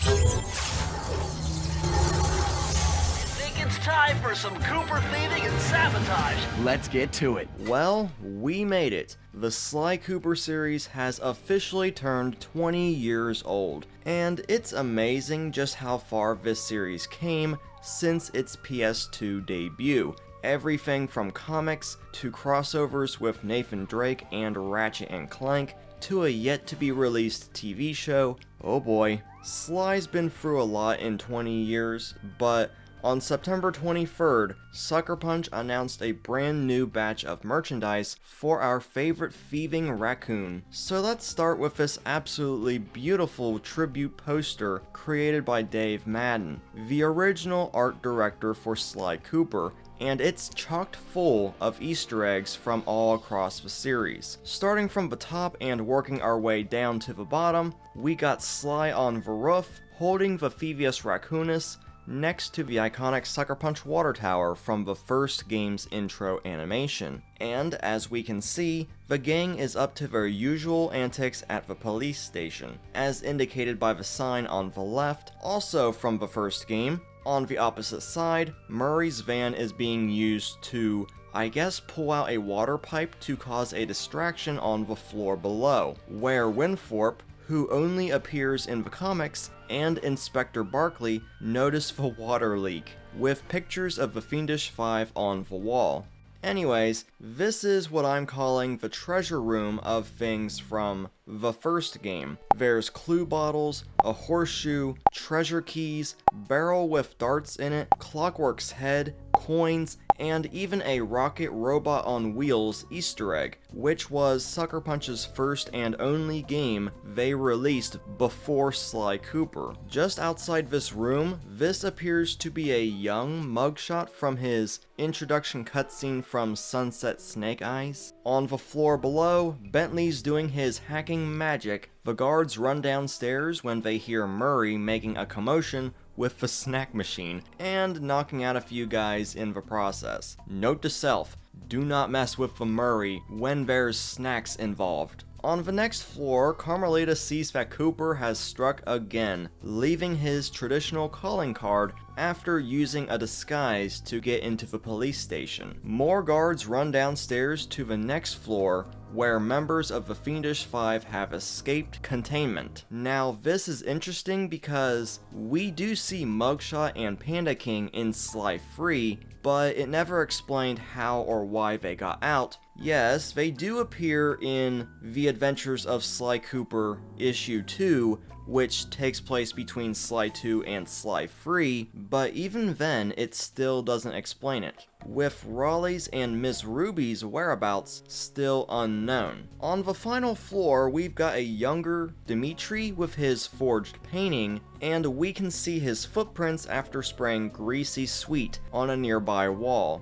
Think it's time for some Cooper thieving and sabotage. Let's get to it. Well, we made it. The Sly Cooper series has officially turned 20 years old, and it's amazing just how far this series came since its PS2 debut. Everything from comics to crossovers with Nathan Drake and Ratchet and Clank to a yet-to-be-released TV show. Oh boy. Sly's been through a lot in 20 years, but on September 23rd, Sucker Punch announced a brand new batch of merchandise for our favorite thieving raccoon. So let's start with this absolutely beautiful tribute poster created by Dave Madden, the original art director for Sly Cooper, and it's chocked full of Easter eggs from all across the series. Starting from the top and working our way down to the bottom, we got Sly on the roof, holding the Thievius Raccoonus, next to the iconic Sucker Punch water tower from the first game's intro animation. And as we can see, the gang is up to their usual antics at the police station, as indicated by the sign on the left, also from the first game. On the opposite side, Murray's van is being used to, I guess, pull out a water pipe to cause a distraction on the floor below, where Winthorpe, who only appears in the comics, and Inspector Barkley notice the water leak, with pictures of the Fiendish Five on the wall. Anyways, this is what I'm calling the treasure room of things from the first game. There's clue bottles, a horseshoe, treasure keys, barrel with darts in it, Clockwork's head, coins, and even a rocket robot on wheels Easter egg, which was Sucker Punch's first and only game they released before Sly Cooper. Just outside this room, this appears to be a young mugshot from his introduction cutscene from Sunset Snake Eyes. On the floor below, Bentley's doing his hacking magic. The guards run downstairs when they hear Murray making a commotion with the snack machine, and knocking out a few guys in the process. Note to self, do not mess with the Murray when there's snacks involved. On the next floor, Carmelita sees that Cooper has struck again, leaving his traditional calling card after using a disguise to get into the police station. More guards run downstairs to the next floor, where members of the Fiendish Five have escaped containment. Now, this is interesting because we do see Mugshot and Panda King in Sly 3, but it never explained how or why they got out. Yes, they do appear in The Adventures of Sly Cooper Issue 2, which takes place between Sly 2 and Sly 3, but even then, it still doesn't explain it, with Raleigh's and Miss Ruby's whereabouts still unknown. On the final floor, we've got a younger Dimitri with his forged painting, and we can see his footprints after spraying Greasy Sweet on a nearby wall.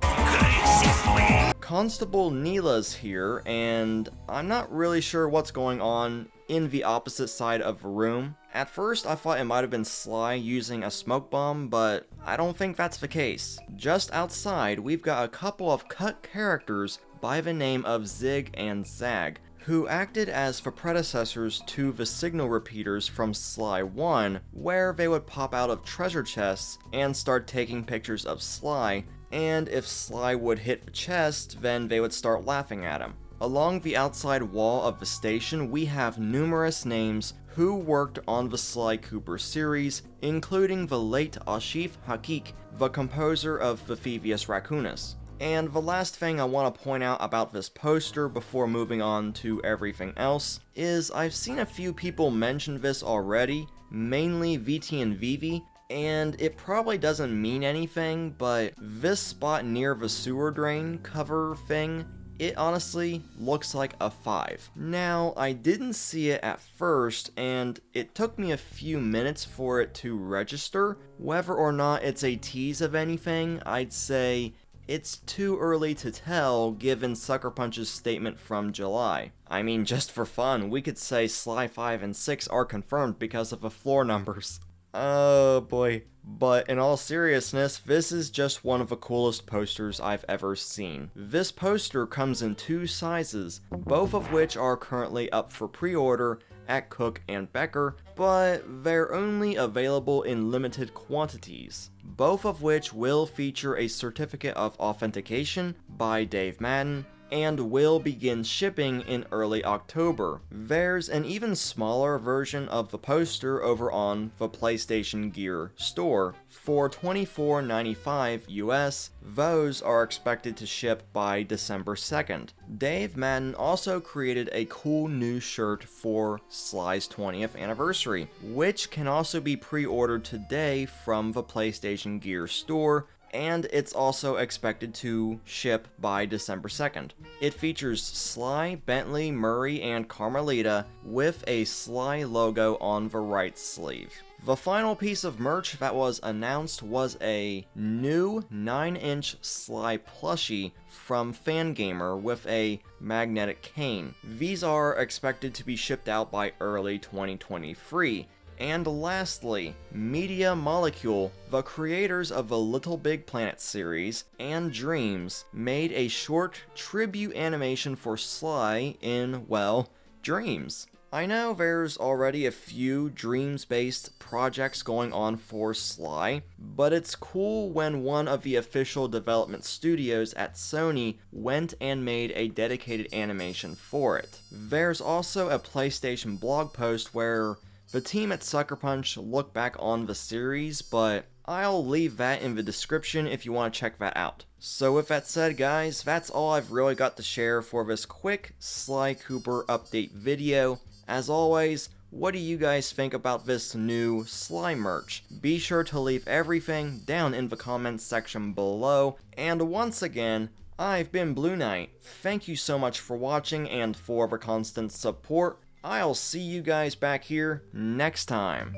Constable Neela's here, and I'm not really sure what's going on in the opposite side of the room. At first, I thought it might have been Sly using a smoke bomb, but I don't think that's the case. Just outside, we've got a couple of cut characters by the name of Zig and Zag, who acted as the predecessors to the signal repeaters from Sly 1, where they would pop out of treasure chests and start taking pictures of Sly, and if Sly would hit the chest, then they would start laughing at him. Along the outside wall of the station, we have numerous names who worked on the Sly Cooper series, including the late Ashif Hakik, the composer of the Thievius Raccoonus. And the last thing I want to point out about this poster before moving on to everything else is I've seen a few people mention this already, mainly VT and Vivi, and it probably doesn't mean anything, but this spot near the sewer drain cover thing, it honestly looks like a 5. Now, I didn't see it at first, and it took me a few minutes for it to register. Whether or not it's a tease of anything, I'd say it's too early to tell given Sucker Punch's statement from July. I mean, just for fun, we could say Sly 5 and 6 are confirmed because of the floor numbers. Oh boy. But in all seriousness, this is just one of the coolest posters I've ever seen. This poster comes in 2 sizes, both of which are currently up for pre-order at Cook and Becker, but they're only available in limited quantities, both of which will feature a certificate of authentication by Dave Madden, and will begin shipping in early October. There's an even smaller version of the poster over on the PlayStation Gear store for $24.95 US. Those are expected to ship by December 2nd. Dave Madden also created a cool new shirt for Sly's 20th anniversary, which can also be pre-ordered today from the PlayStation Gear store, and it's also expected to ship by December 2nd. It features Sly, Bentley, Murray, and Carmelita with a Sly logo on the right sleeve. The final piece of merch that was announced was a new 9-inch Sly plushie from Fangamer with a magnetic cane. These are expected to be shipped out by early 2023. And lastly, Media Molecule, the creators of the Little Big Planet series and Dreams, made a short tribute animation for Sly in, well, Dreams. I know there's already a few Dreams-based projects going on for Sly, but it's cool when one of the official development studios at Sony went and made a dedicated animation for it. There's also a PlayStation blog post where the team at Sucker Punch look back on the series, but I'll leave that in the description if you want to check that out. So with that said, guys, that's all I've really got to share for this quick Sly Cooper update video. As always, what do you guys think about this new Sly merch? Be sure to leave everything down in the comments section below, and once again, I've been Blue Knight. Thank you so much for watching and for the constant support. I'll see you guys back here next time.